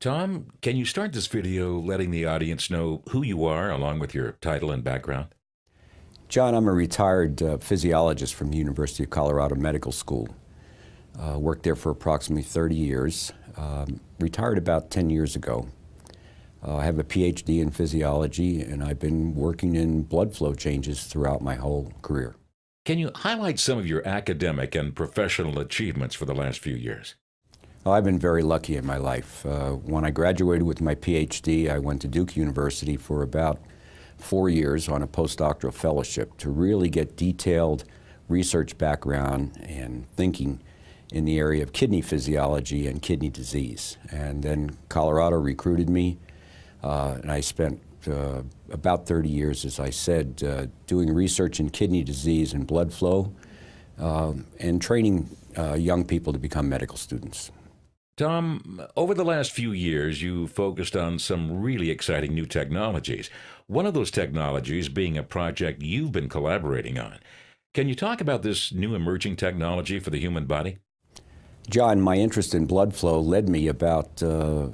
Tom, can you start this video letting the audience know who you are along with your title and background? John, I'm a retired physiologist from the University of Colorado Medical School. Worked there for approximately 30 years. Retired about 10 years ago. I have a PhD in physiology, and I've been working in blood flow changes throughout my whole career. Can you highlight some of your academic and professional achievements for the last few years? I've been very lucky in my life. When I graduated with my PhD, I went to Duke University for about 4 years on a postdoctoral fellowship to really get detailed research background and thinking in the area of kidney physiology and kidney disease. And then Colorado recruited me, and I spent about 30 years, as I said, doing research in kidney disease and blood flow and training young people to become medical students. Tom, over the last few years, you focused on some really exciting new technologies. One of those technologies being a project you've been collaborating on. Can you talk about this new emerging technology for the human body? John, my interest in blood flow led me about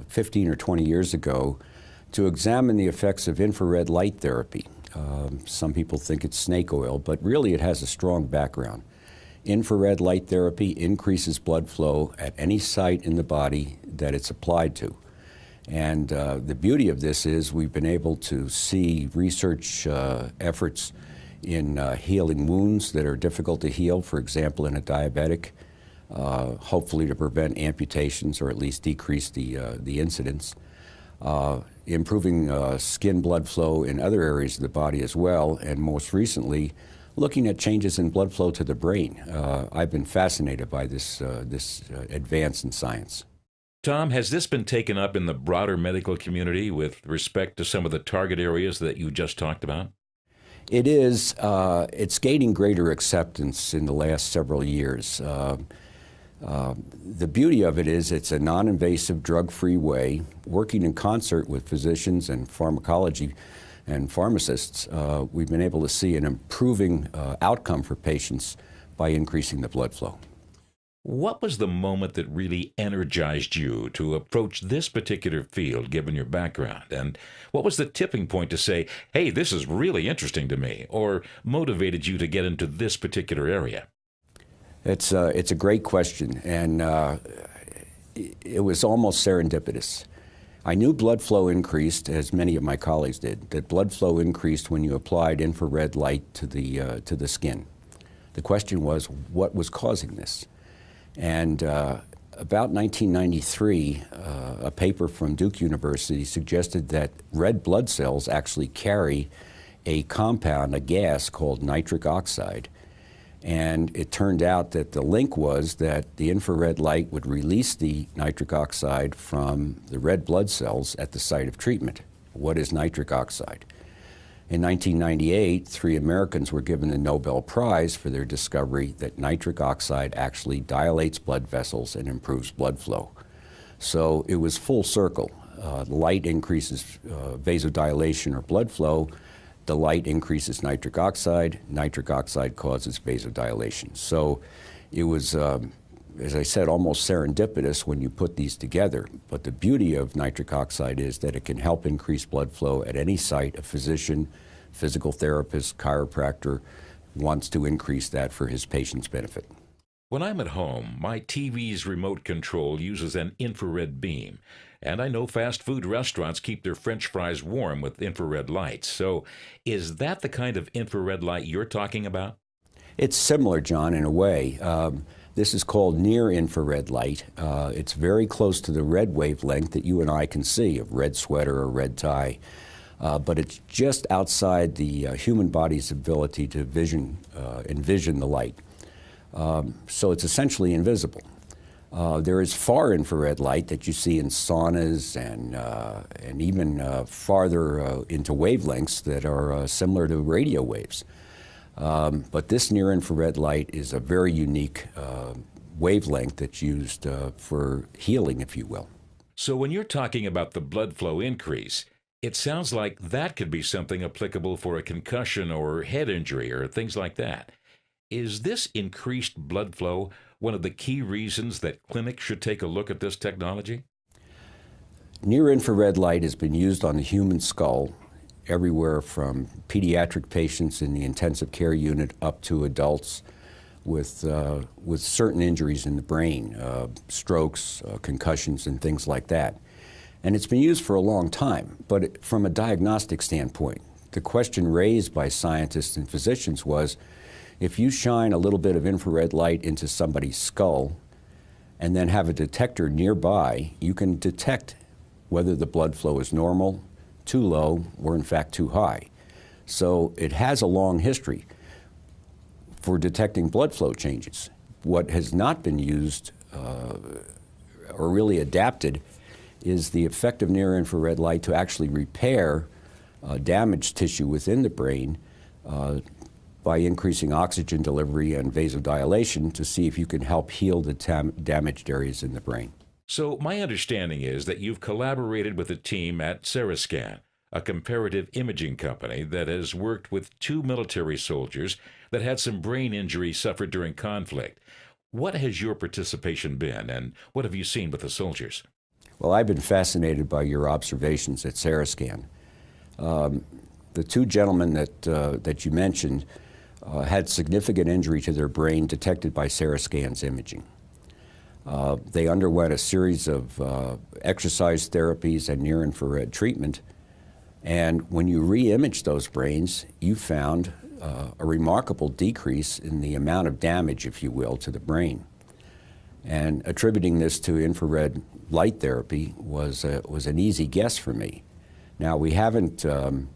15 or 20 years ago to examine the effects of infrared light therapy. Some people think it's snake oil, but really it has a strong background. Infrared light therapy increases blood flow at any site in the body that it's applied to. And the beauty of this is we've been able to see research efforts in healing wounds that are difficult to heal, for example, in a diabetic, hopefully to prevent amputations or at least decrease the incidence. Improving skin blood flow in other areas of the body as well, and most recently, looking at changes in blood flow to the brain. I've been fascinated by this advance in science. Tom, has this been taken up in the broader medical community with respect to some of the target areas that you just talked about? It is. It's gaining greater acceptance in the last several years. The beauty of it is it's a non-invasive, drug-free way, working in concert with physicians and pharmacology and pharmacists. We've been able to see an improving outcome for patients by increasing the blood flow. What was the moment that really energized you to approach this particular field, given your background? And what was the tipping point to say, hey, this is really interesting to me, or motivated you to get into this particular area? It's a great question, and it was almost serendipitous. I knew blood flow increased, as many of my colleagues did, that blood flow increased when you applied infrared light to the skin. The question was, what was causing this? And about 1993, a paper from Duke University suggested that red blood cells actually carry a compound, a gas called nitric oxide. And it turned out that the link was that the infrared light would release the nitric oxide from the red blood cells at the site of treatment. What is nitric oxide? In 1998, 3 Americans were given the Nobel Prize for their discovery that nitric oxide actually dilates blood vessels and improves blood flow. So it was full circle. Light increases vasodilation or blood flow. The light increases nitric oxide causes vasodilation. So it was, as I said, almost serendipitous when you put these together. But the beauty of nitric oxide is that it can help increase blood flow at any site a physician, physical therapist, chiropractor wants to increase that for his patient's benefit. When I'm at home, my TV's remote control uses an infrared beam. And I know fast food restaurants keep their French fries warm with infrared lights. So is that the kind of infrared light you're talking about? It's similar, John, in a way. This is called near-infrared light. It's very close to the red wavelength that you and I can see, of red sweater or red tie. But it's just outside the human body's ability to envision the light. So it's essentially invisible. There is far infrared light that you see in saunas and even farther into wavelengths that are similar to radio waves. But this near-infrared light is a very unique wavelength that's used for healing, if you will. So when you're talking about the blood flow increase, it sounds like that could be something applicable for a concussion or head injury or things like that. Is this increased blood flow one of the key reasons that clinics should take a look at this technology? Near-infrared light has been used on the human skull everywhere from pediatric patients in the intensive care unit up to adults with certain injuries in the brain, strokes, concussions, and things like that. And it's been used for a long time, but from a diagnostic standpoint, the question raised by scientists and physicians was, if you shine a little bit of infrared light into somebody's skull and then have a detector nearby, you can detect whether the blood flow is normal, too low, or in fact too high. So it has a long history for detecting blood flow changes. What has not been used or really adapted is the effect of near-infrared light to actually repair damaged tissue within the brain by increasing oxygen delivery and vasodilation to see if you can help heal the damaged areas in the brain. So my understanding is that you've collaborated with a team at Cerascan, a comparative imaging company that has worked with 2 military soldiers that had some brain injury suffered during conflict. What has your participation been, and what have you seen with the soldiers? Well, I've been fascinated by your observations at Cerascan. The 2 gentlemen that you mentioned had significant injury to their brain detected by Cerascan's imaging. They underwent a series of exercise therapies and near-infrared treatment, and when you re-imaged those brains, you found a remarkable decrease in the amount of damage, if you will, to the brain. And attributing this to infrared light therapy was an easy guess for me. Now, we haven't done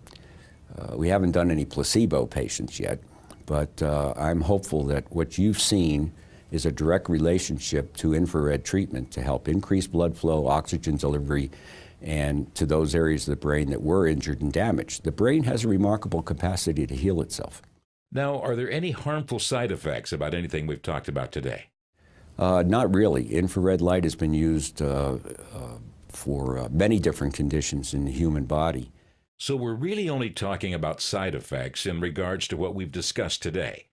any placebo patients yet, but I'm hopeful that what you've seen is a direct relationship to infrared treatment to help increase blood flow, oxygen delivery, and to those areas of the brain that were injured and damaged. The brain has a remarkable capacity to heal itself. Now, are there any harmful side effects about anything we've talked about today? Not really. Infrared light has been used for many different conditions in the human body. So we're really only talking about side effects in regards to what we've discussed today.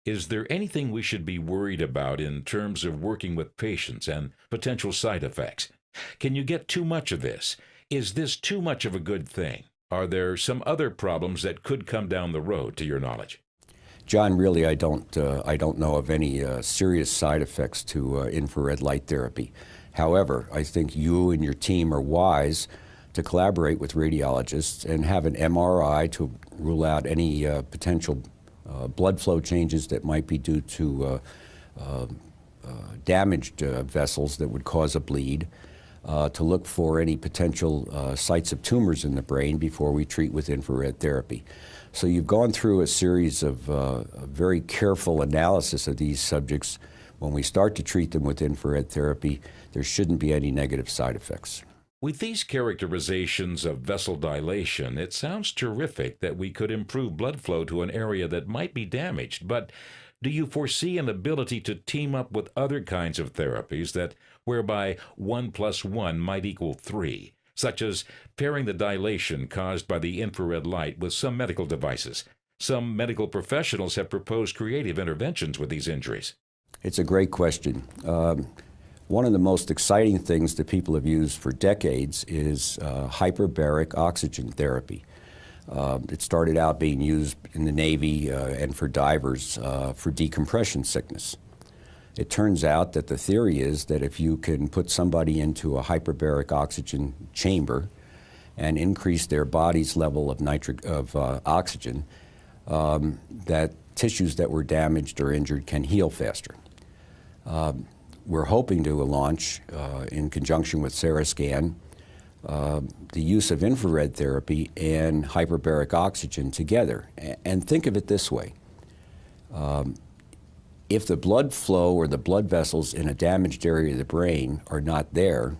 Is there anything we should be worried about in terms of working with patients and potential side effects? Can you get too much of this? Is this too much of a good thing? Are there some other problems that could come down the road, to your knowledge? John, really, I don't know of any serious side effects to infrared light therapy. However, I think you and your team are wise to collaborate with radiologists and have an MRI to rule out any potential blood flow changes that might be due to damaged vessels that would cause a bleed, to look for any potential sites of tumors in the brain before we treat with infrared therapy. So you've gone through a series of very careful analysis of these subjects. When we start to treat them with infrared therapy, there shouldn't be any negative side effects. With these characterizations of vessel dilation, it sounds terrific that we could improve blood flow to an area that might be damaged, but do you foresee an ability to team up with other kinds of therapies whereby 1 + 1 might equal 3, such as pairing the dilation caused by the infrared light with some medical devices? Some medical professionals have proposed creative interventions with these injuries. It's a great question. One of the most exciting things that people have used for decades is hyperbaric oxygen therapy. It started out being used in the Navy and for divers for decompression sickness. It turns out that the theory is that if you can put somebody into a hyperbaric oxygen chamber and increase their body's level of oxygen, that tissues that were damaged or injured can heal faster. We're hoping to launch, in conjunction with Cerascan, the use of infrared therapy and hyperbaric oxygen together. And think of it this way. If the blood flow or the blood vessels in a damaged area of the brain are not there,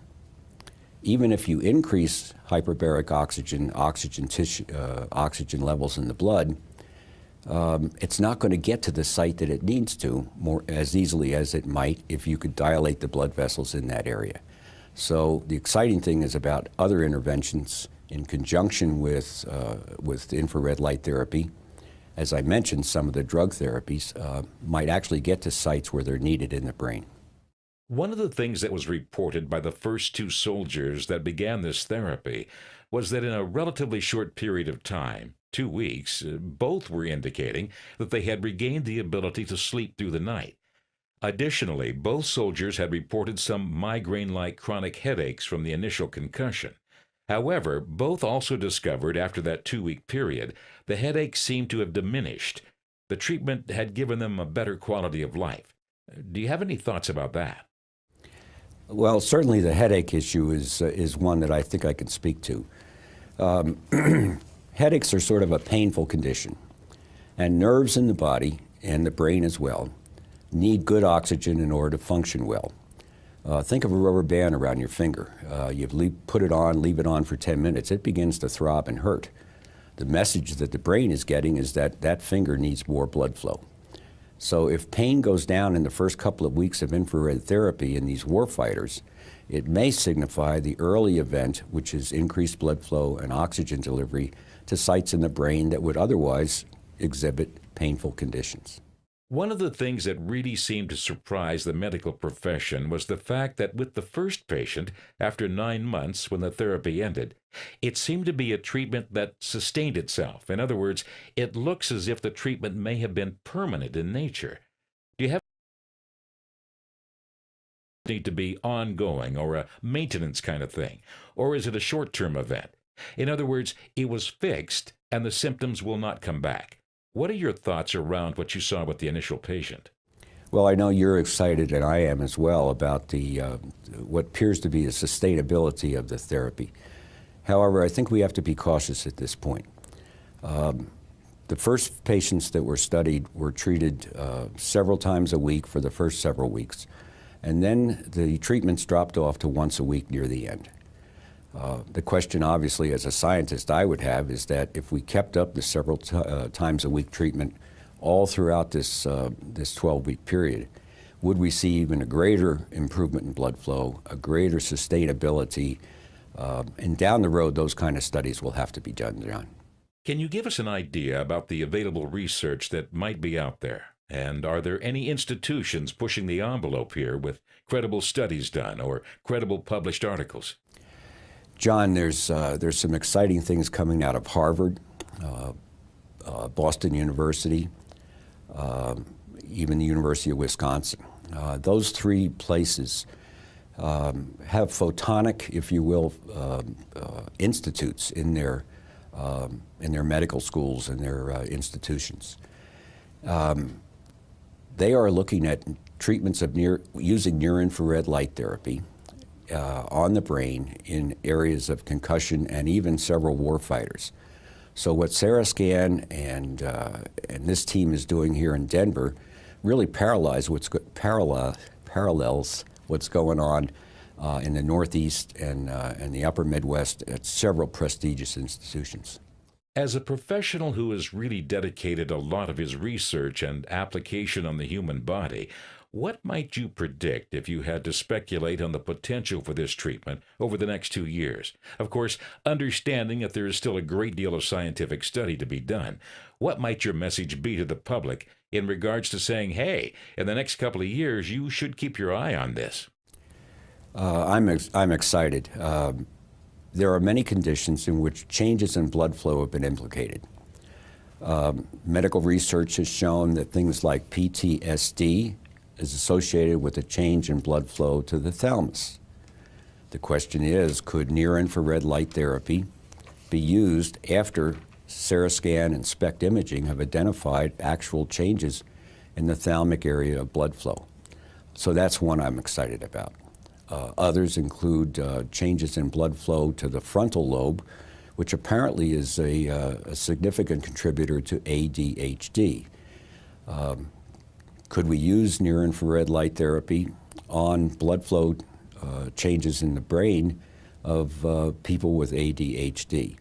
even if you increase hyperbaric oxygen levels in the blood, it's not going to get to the site that it needs to as easily as it might if you could dilate the blood vessels in that area. So the exciting thing is about other interventions in conjunction with infrared light therapy. As I mentioned, some of the drug therapies might actually get to sites where they're needed in the brain. One of the things that was reported by the first two soldiers that began this therapy was that in a relatively short period of time, 2 weeks, both were indicating that they had regained the ability to sleep through the night. Additionally, both soldiers had reported some migraine-like chronic headaches from the initial concussion. However, both also discovered after that 2-week period the headaches seemed to have diminished. The treatment had given them a better quality of life. Do you have any thoughts about that? Well, certainly the headache issue is one that I think I can speak to. Headaches are sort of a painful condition, and nerves in the body and the brain as well need good oxygen in order to function well. Think of a rubber band around your finger. You put it on, leave it on for 10 minutes, it begins to throb and hurt. The message that the brain is getting is that that finger needs more blood flow. So if pain goes down in the first couple of weeks of infrared therapy in these warfighters, it may signify the early event, which is increased blood flow and oxygen delivery to sites in the brain that would otherwise exhibit painful conditions. One of the things that really seemed to surprise the medical profession was the fact that with the first patient, after 9 months when the therapy ended, it seemed to be a treatment that sustained itself. In other words, it looks as if the treatment may have been permanent in nature. Do you have need to be ongoing or a maintenance kind of thing? Or is it a short-term event? In other words, it was fixed and the symptoms will not come back. What are your thoughts around what you saw with the initial patient? Well, I know you're excited, and I am as well, about the what appears to be the sustainability of the therapy. However, I think we have to be cautious at this point. The first patients that were studied were treated several times a week for the first several weeks, and then the treatments dropped off to once a week near the end. The question, obviously, as a scientist I would have is that if we kept up the several times a week treatment all throughout this 12-week period, would we see even a greater improvement in blood flow, a greater sustainability, and down the road, those kind of studies will have to be done, John. Can you give us an idea about the available research that might be out there? And are there any institutions pushing the envelope here with credible studies done or credible published articles? John, there's some exciting things coming out of Harvard, Boston University, even the University of Wisconsin. Those three places have photonic, if you will, institutes in their medical schools and their institutions. They are looking at treatments of using near-infrared light therapy on the brain in areas of concussion and even several warfighters. So what Sarascan and this team is doing here in Denver really parallels what's going on in the Northeast and the Upper Midwest at several prestigious institutions. As a professional who has really dedicated a lot of his research and application on the human body, what might you predict if you had to speculate on the potential for this treatment over the next 2 years? Of course, understanding that there is still a great deal of scientific study to be done, what might your message be to the public in regards to saying, hey, in the next couple of years, you should keep your eye on this? I'm excited. There are many conditions in which changes in blood flow have been implicated. Medical research has shown that things like PTSD is associated with a change in blood flow to the thalamus. The question is, could near-infrared light therapy be used after Sarascan and SPECT imaging have identified actual changes in the thalamic area of blood flow? So that's one I'm excited about. Others include changes in blood flow to the frontal lobe, which apparently is a significant contributor to ADHD. Could we use near-infrared light therapy on blood flow changes in the brain of people with ADHD?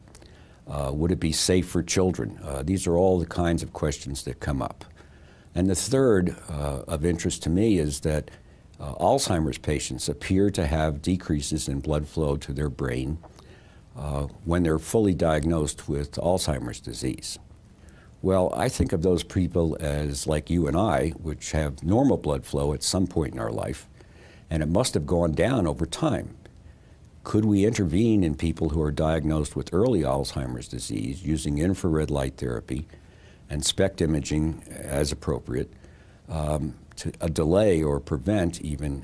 Would it be safe for children? These are all the kinds of questions that come up. And the third of interest to me is that Alzheimer's patients appear to have decreases in blood flow to their brain when they're fully diagnosed with Alzheimer's disease. Well, I think of those people as like you and I, which have normal blood flow at some point in our life, and it must have gone down over time. Could we intervene in people who are diagnosed with early Alzheimer's disease using infrared light therapy and SPECT imaging as appropriate to delay or prevent even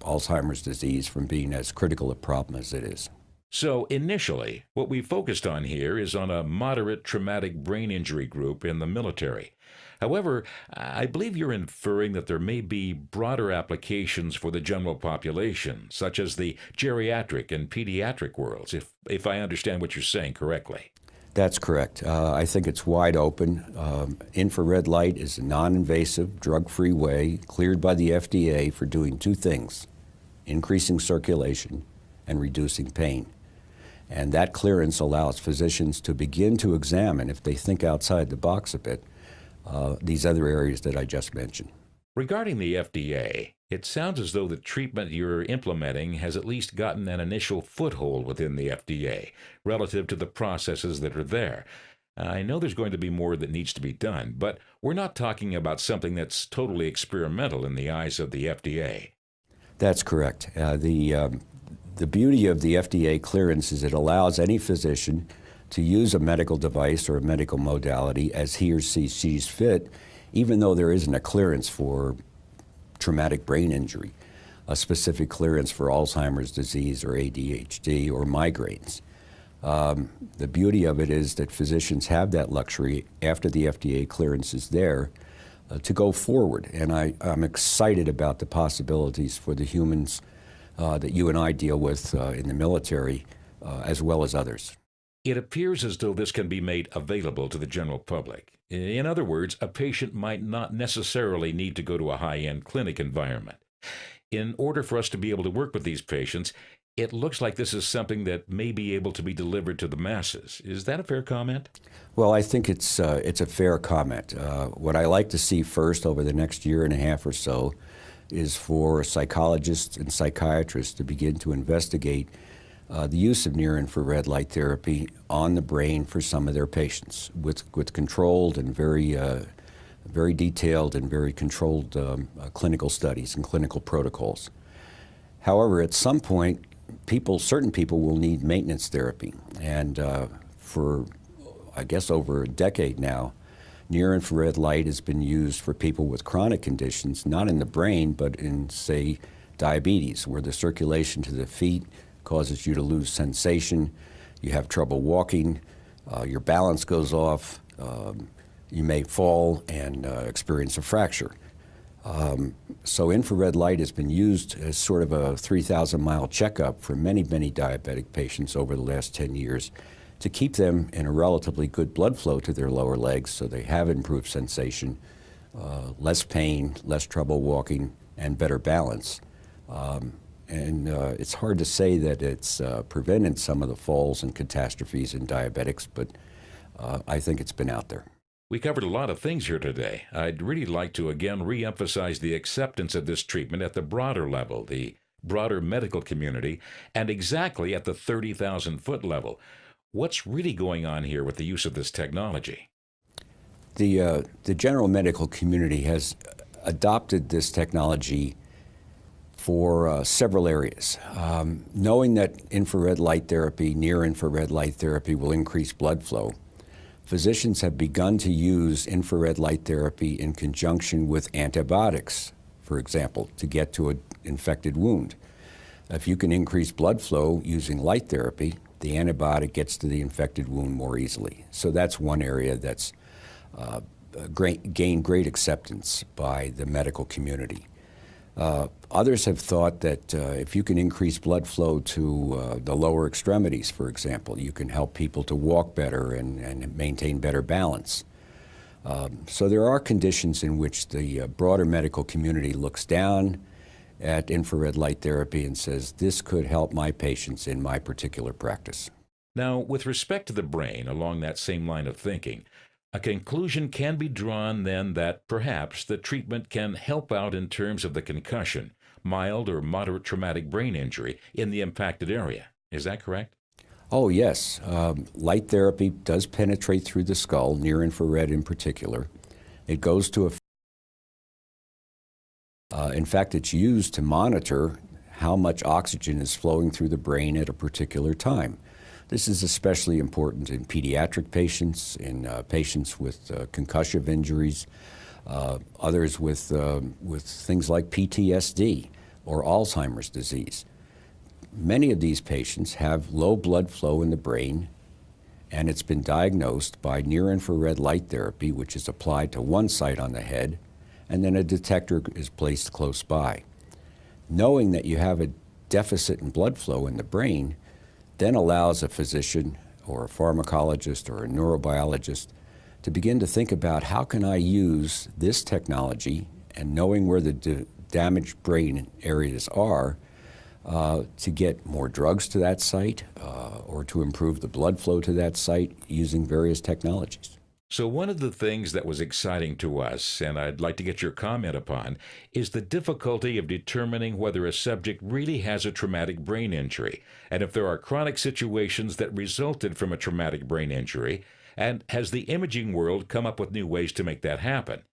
Alzheimer's disease from being as critical a problem as it is? So initially, what we focused on here is on a moderate traumatic brain injury group in the military. However, I believe you're inferring that there may be broader applications for the general population, such as the geriatric and pediatric worlds, if I understand what you're saying correctly. That's correct. I think it's wide open. Infrared light is a non-invasive, drug-free way cleared by the FDA for doing two things: increasing circulation and reducing pain. And that clearance allows physicians to begin to examine, if they think outside the box a bit, these other areas that I just mentioned. Regarding the FDA, it sounds as though the treatment you're implementing has at least gotten an initial foothold within the FDA relative to the processes that are there. I know there's going to be more that needs to be done, but we're not talking about something that's totally experimental in the eyes of the FDA. That's correct. The beauty of the FDA clearance is it allows any physician to use a medical device or a medical modality as he or she sees fit, even though there isn't a clearance for traumatic brain injury, a specific clearance for Alzheimer's disease or ADHD or migraines. The beauty of it is that physicians have that luxury after the FDA clearance is there to go forward. And I'm excited about the possibilities for the humans that you and I deal with in the military, as well as others. It appears as though this can be made available to the general public. In other words, a patient might not necessarily need to go to a high-end clinic environment. In order for us to be able to work with these patients, it looks like this is something that may be able to be delivered to the masses. Is that a fair comment? Well, I think it's a fair comment. What I like to see first over the next year and a half or so is for psychologists and psychiatrists to begin to investigate the use of near-infrared light therapy on the brain for some of their patients with controlled and very detailed and very controlled clinical studies and clinical protocols. However, at some point, certain people will need maintenance therapy. And for, I guess, over a decade now, near-infrared light has been used for people with chronic conditions, not in the brain, but in, say, diabetes, where the circulation to the feet causes you to lose sensation, you have trouble walking, your balance goes off, you may fall and experience a fracture. So infrared light has been used as sort of a 3,000-mile checkup for many, many diabetic patients over the last 10 years to keep them in a relatively good blood flow to their lower legs so they have improved sensation, less pain, less trouble walking, and better balance. And it's hard to say that it's prevented some of the falls and catastrophes in diabetics, but I think it's been out there. We covered a lot of things here today. I'd really like to again re-emphasize the acceptance of this treatment at the broader level, the broader medical community, and exactly at the 30,000-foot level. What's really going on here with the use of this technology? The general medical community has adopted this technology for several areas. Knowing that infrared light therapy, near-infrared light therapy will increase blood flow, physicians have begun to use infrared light therapy in conjunction with antibiotics, for example, to get to an infected wound. If you can increase blood flow using light therapy, the antibiotic gets to the infected wound more easily. So that's one area that's gained great acceptance by the medical community. Others have thought that if you can increase blood flow to the lower extremities, for example, you can help people to walk better and maintain better balance. So there are conditions in which the broader medical community looks down at infrared light therapy and says, this could help my patients in my particular practice. Now, with respect to the brain, along that same line of thinking, a conclusion can be drawn then that perhaps the treatment can help out in terms of the concussion, mild or moderate traumatic brain injury in the impacted area. Is that correct? Oh, yes. Light therapy does penetrate through the skull, near infrared in particular. It goes to In fact, it's used to monitor how much oxygen is flowing through the brain at a particular time. This is especially important in pediatric patients, in patients with concussive injuries, others with things like PTSD or Alzheimer's disease. Many of these patients have low blood flow in the brain, and it's been diagnosed by near-infrared light therapy, which is applied to one site on the head, and then a detector is placed close by. Knowing that you have a deficit in blood flow in the brain then allows a physician or a pharmacologist or a neurobiologist to begin to think about how can I use this technology and knowing where the damaged brain areas are to get more drugs to that site or to improve the blood flow to that site using various technologies. So one of the things that was exciting to us, and I'd like to get your comment upon, is the difficulty of determining whether a subject really has a traumatic brain injury, and if there are chronic situations that resulted from a traumatic brain injury, and has the imaging world come up with new ways to make that happen?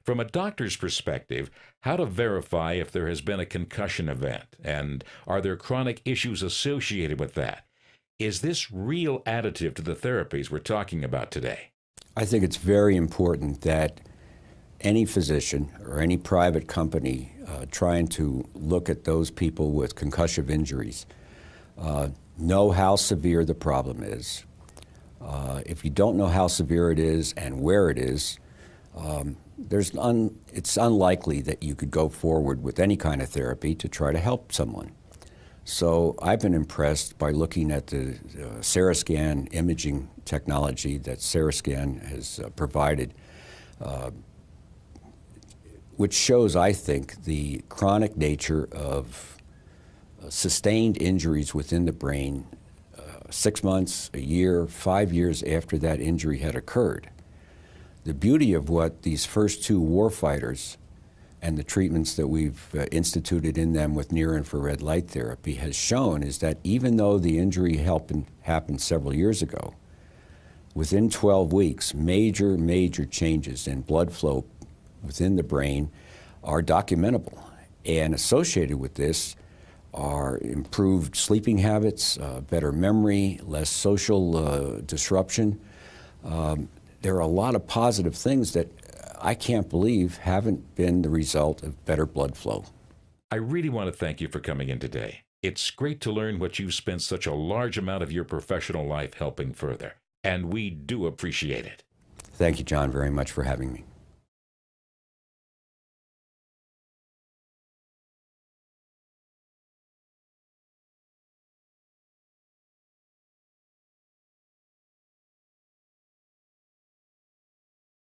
From a doctor's perspective, how to verify if there has been a concussion event, and are there chronic issues associated with that? Is this real additive to the therapies we're talking about today? I think it's very important that any physician or any private company trying to look at those people with concussive injuries know how severe the problem is. If you don't know how severe it is and where it is, it's unlikely that you could go forward with any kind of therapy to try to help someone. So I've been impressed by looking at the Seroscan imaging technology that Seroscan has provided, which shows, I think, the chronic nature of sustained injuries within the brain 6 months, a year, 5 years after that injury had occurred. The beauty of what these first two warfighters and the treatments that we've instituted in them with near-infrared light therapy has shown is that even though the injury happened several years ago, within 12 weeks, major changes in blood flow within the brain are documentable. And associated with this are improved sleeping habits, better memory, less social disruption. There are a lot of positive things that I can't believe haven't been the result of better blood flow. I really want to thank you for coming in today. It's great to learn what you've spent such a large amount of your professional life helping further, and we do appreciate it. Thank you, John, very much for having me.